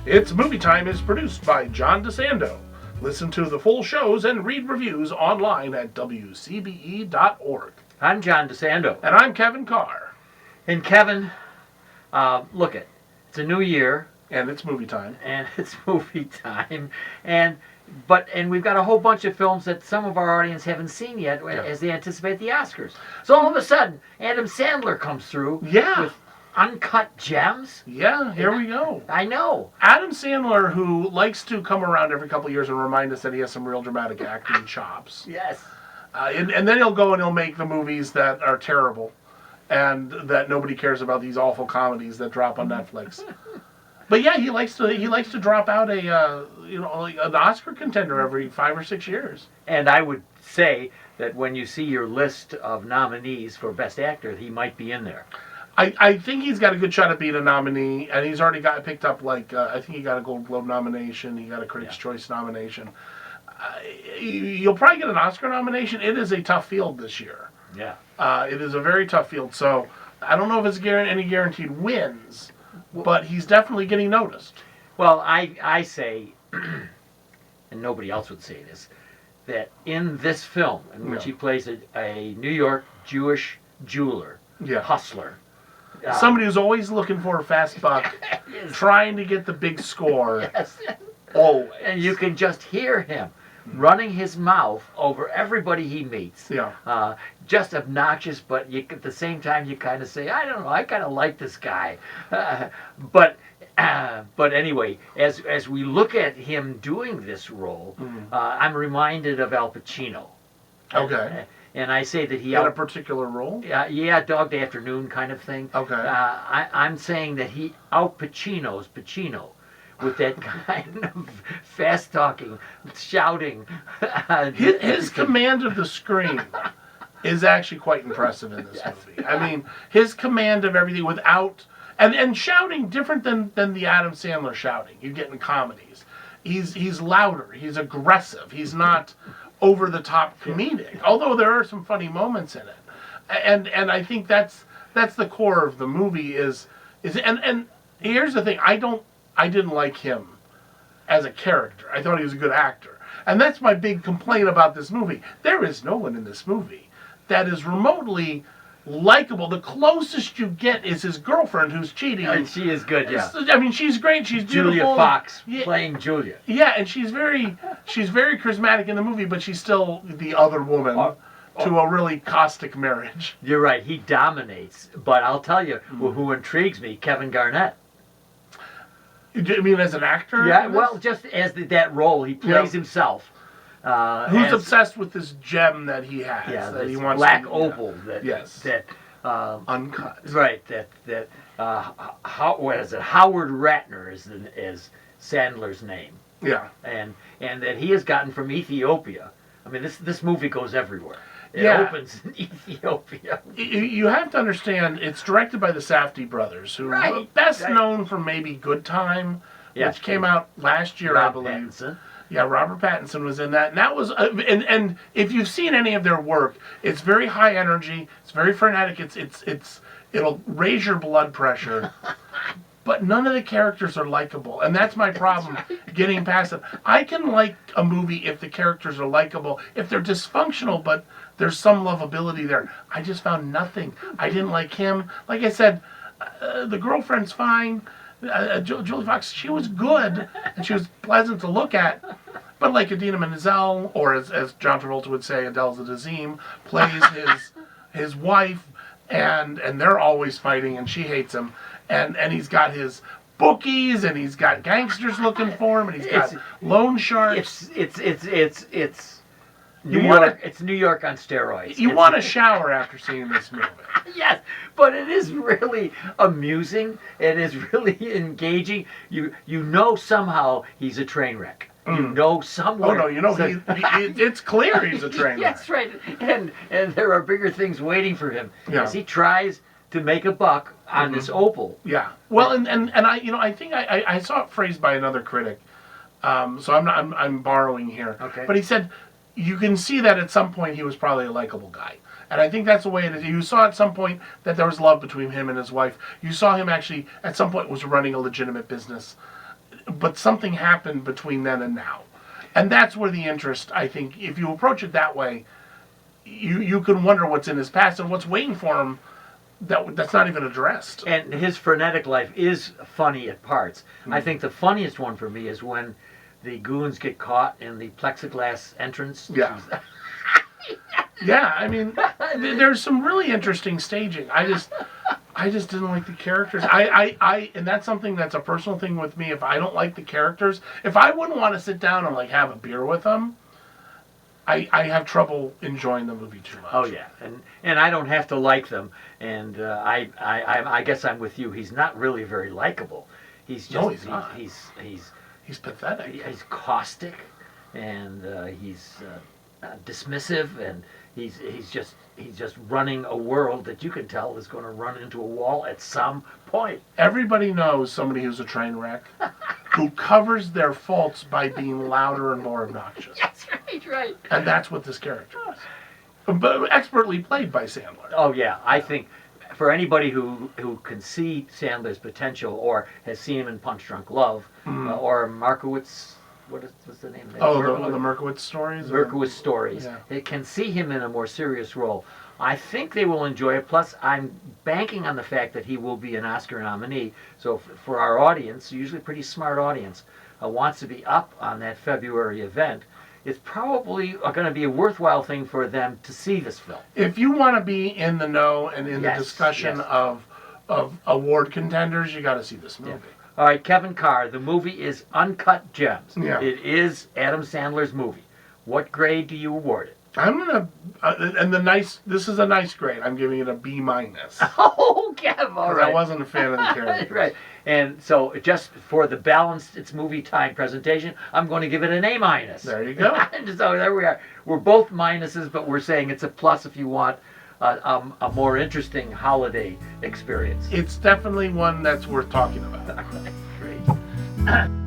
It's Movie Time is produced by Jan DeSando. Listen to the full shows and read reviews online at WCBE.org. I'm Jan DeSando. And I'm Kevin Carr. And Kevin, it's a new year. And it's movie time. And it's movie time. And we've got a whole bunch of films that some of our audience haven't seen yet as they anticipate the Oscars. So all of a sudden, Adam Sandler comes through with Uncut Gems. Yeah, here we go. I know. Adam Sandler, who likes to come around every couple of years and remind us that he has some real dramatic acting chops. Yes. And then he'll go and he'll make the movies that are terrible and that nobody cares about, these awful comedies that drop on Netflix. But yeah, he likes to drop out an Oscar contender every 5 or 6 years. And I would say that when you see your list of nominees for Best Actor, he might be in there. I think he's got a good shot at being a nominee, and he's already got picked up, I think he got a Gold Globe nomination, he got a Critics' Choice nomination. You'll probably get an Oscar nomination. It is a tough field this year. Yeah. It is a very tough field, so I don't know if it's any guaranteed wins, but he's definitely getting noticed. Well, I say, and nobody else would say this, that in this film, in which he plays a New York Jewish jeweler, hustler, somebody who's always looking for a fast buck, trying to get the big score. Yes. Always. And you can just hear him running his mouth over everybody he meets. Yeah. Just obnoxious, but at the same time you kind of say, I don't know, I kind of like this guy. But anyway, as we look at him doing this role, I'm reminded of Al Pacino. Okay. And I say that he had a particular role? Yeah, Dog Day Afternoon kind of thing. Okay. I'm saying that he out Pacino's Pacino with that kind of fast talking, shouting. His command of the screen is actually quite impressive in this movie. I mean, his command of everything without and shouting different than the Adam Sandler shouting you get in comedies. He's louder. He's aggressive. He's not over the top comedic, although there are some funny moments in it, and I think that's the core of the movie is here's the thing, I didn't like him as a character. I thought he was a good actor, and that's my big complaint about this movie. There is no one in this movie that is remotely likable. The closest you get is his girlfriend who's cheating. And she is good, yeah. I mean, she's great. She's beautiful. Julia Fox playing Julia. Yeah, and she's very charismatic in the movie, but she's still the other woman to a really caustic marriage. You're right. He dominates. But I'll tell you who intrigues me, Kevin Garnett. You mean as an actor? Yeah, well, just as that role, he plays himself. Who's obsessed with this gem that he has? Yeah, that he wants black opal. Uncut. Right. What is it? Howard Ratner is Sandler's name. Yeah. And that he has gotten from Ethiopia. I mean, this movie goes everywhere. It opens in Ethiopia. You have to understand, it's directed by the Safdie brothers, who are best known for maybe Good Time, which came out last year, I believe. Pattinson. Yeah, Robert Pattinson was in that, and that was and if you've seen any of their work, it's very high energy, it's very frenetic, it'll raise your blood pressure, but none of the characters are likable, and that's my problem getting past it. I can like a movie if the characters are likable, if they're dysfunctional, but there's some lovability there. I just found nothing. I didn't like him. Like I said, the girlfriend's fine. Julie Fox, she was good, and she was pleasant to look at. But like Idina Menzel, or as John Travolta would say, Adele Dazeem, plays his wife, and they're always fighting, and she hates him. And he's got his bookies, and he's got gangsters looking for him, and he's got loan sharks. It's New York. It's New York on steroids. You want to shower after seeing this movie. Yes, but it is really amusing. It is really engaging. You know somehow he's a train wreck. You know somewhere. Oh no, it's clear he's a train wreck. That's right. And there are bigger things waiting for him as he tries to make a buck on this opal. Yeah. Well, and I think I saw it phrased by another critic. So I'm borrowing here. Okay. But he said you can see that at some point he was probably a likable guy. And I think that's the way it is. You saw at some point that there was love between him and his wife. You saw him actually, at some point, was running a legitimate business. But something happened between then and now. And that's where the interest, I think, if you approach it that way, you can wonder what's in his past and what's waiting for him that's not even addressed. And his frenetic life is funny at parts. I think the funniest one for me is when the goons get caught in the plexiglass entrance. Yeah. Yeah, I mean, there's some really interesting staging. I just didn't like the characters. And that's something that's a personal thing with me. If I don't like the characters, if I wouldn't want to sit down and like have a beer with them, I have trouble enjoying the movie too much. Oh yeah, and I don't have to like them. And I guess I'm with you. He's not really very likable. He's just No, he's not. He's pathetic. He's caustic, and he's dismissive, and he's just running a world that you can tell is going to run into a wall at some point. Everybody knows somebody who's a train wreck who covers their faults by being louder and more obnoxious. That's right. And that's what this character is. But expertly played by Sandler. Oh yeah, I think for anybody who can see Sandler's potential or has seen him in Punch Drunk Love or Markowitz. What's the name of that? Oh, the Merkowitz stories? Merkowitz stories. Yeah. They can see him in a more serious role. I think they will enjoy it. Plus, I'm banking on the fact that he will be an Oscar nominee. So for our audience, usually a pretty smart audience, wants to be up on that February event, it's probably going to be a worthwhile thing for them to see this film. If you want to be in the know and in the discussion yes. of award contenders, you got to see this movie. Yeah. All right, Kevin Carr, the movie is Uncut Gems. Yeah. It is Adam Sandler's movie. What grade do you award it? I'm gonna, this is a nice grade. I'm giving it a B-. Oh, Kev, all right. I wasn't a fan of the character. Right. And so just for the balanced It's Movie Time presentation, I'm going to give it an A-. There you go. So there we are. We're both minuses, but we're saying it's a plus if you want a more interesting holiday experience. It's definitely one that's worth talking about. Great.